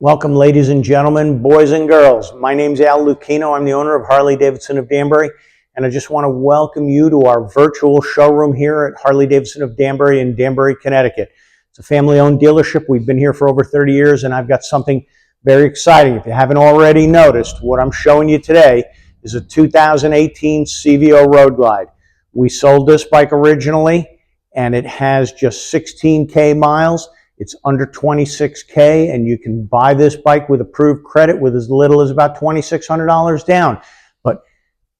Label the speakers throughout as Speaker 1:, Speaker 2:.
Speaker 1: Welcome, ladies and gentlemen, boys and girls. My name's Al Lucchino. I'm the owner of Harley-Davidson of Danbury, and I just want to welcome you to our virtual showroom here at Harley-Davidson of Danbury in Danbury, Connecticut. It's a family-owned dealership. We've been here for over 30 years, and I've got something very exciting. If you haven't already noticed, what I'm showing you today is a 2018 CVO Road Glide. We sold this bike originally, and it has just 16K miles. It's under 26K, and you can buy this bike with approved credit with as little as about $2,600 down. But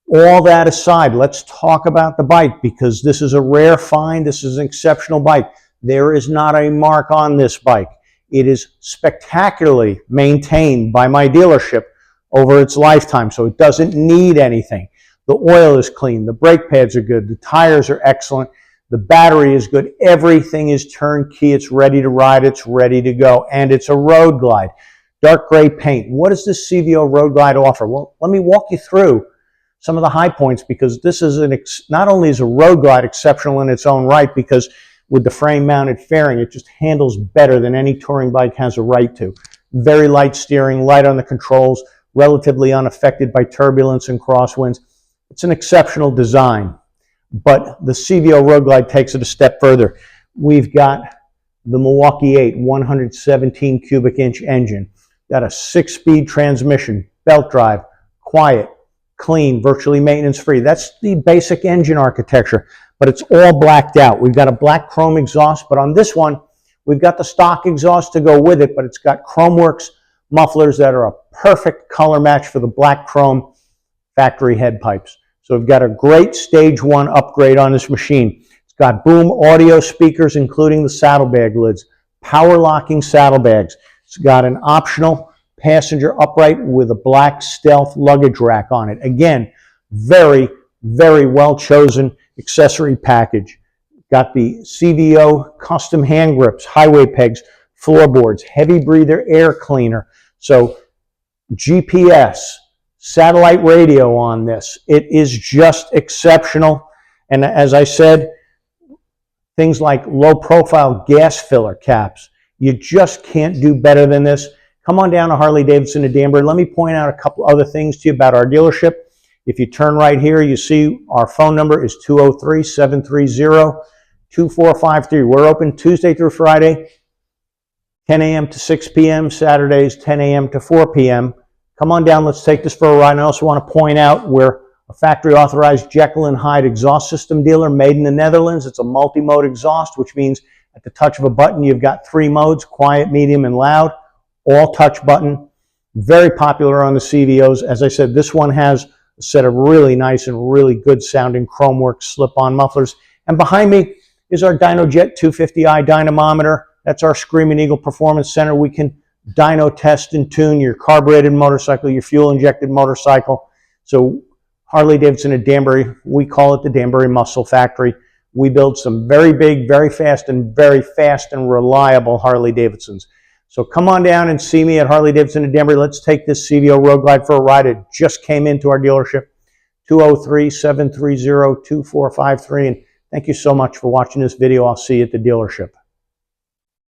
Speaker 1: all that aside, let's talk about the bike, because this is a rare find. This is an exceptional bike. There is not a mark on this bike. It is spectacularly maintained by my dealership over its lifetime, so it doesn't need anything. The oil is clean. The brake pads are good. The tires are excellent. The battery is good. Everything is turnkey. It's ready to ride. It's ready to go. And it's a Road Glide. Dark gray paint. What does this CVO Road Glide offer? Well, let me walk you through some of the high points, because this is not only is a Road Glide exceptional in its own right, because with the frame mounted fairing, it just handles better than any touring bike has a right to. Very light steering, light on the controls, relatively unaffected by turbulence and crosswinds. It's an exceptional design. But the CVO Road Glide takes it a step further. We've got the Milwaukee 8 117 cubic inch engine. Got a 6-speed transmission, belt drive, quiet, clean, virtually maintenance free. That's the basic engine architecture, but it's all blacked out. We've got a black chrome exhaust, but on this one, we've got the stock exhaust to go with it, but it's got Chromeworks mufflers that are a perfect color match for the black chrome factory head pipes. So we've got a great stage 1 upgrade on this machine. It's got boom audio speakers, including the saddlebag lids, power locking saddlebags. It's got an optional passenger upright with a black stealth luggage rack on it. Again, very, very well chosen accessory package. Got the CVO custom hand grips, highway pegs, floorboards, heavy breather air cleaner. So GPS, satellite radio on this. It is just exceptional. And as I said, things like low profile gas filler caps. You just can't do better than this. Come on down to Harley-Davidson of Danbury. Let me point out a couple other things to you about our dealership. If you turn right here, you see our phone number is 203-730-2453. We're open Tuesday through Friday, 10 a.m. to 6 p.m., Saturdays, 10 a.m. to 4 p.m. Come on down, let's take this for a ride. And I also want to point out we're a factory-authorized Jekyll & Hyde exhaust system dealer made in the Netherlands. It's a multi-mode exhaust, which means at the touch of a button, you've got 3 modes, quiet, medium, and loud, all touch button. Very popular on the CVOs. As I said, this one has a set of really nice and really good-sounding Chromeworks slip-on mufflers. And behind me is our DynoJet 250i dynamometer. That's our Screaming Eagle Performance Center. We can dyno test and tune your carbureted motorcycle, your fuel injected motorcycle. So Harley-Davidson at Danbury, we call it the Danbury Muscle Factory. We build some very big, very fast and reliable Harley-Davidsons. So come on down and see me at Harley-Davidson at Danbury. Let's take this CVO Road Glide for a ride. It just came into our dealership, 203-730-2453. And thank you so much for watching this video. I'll see you at the dealership.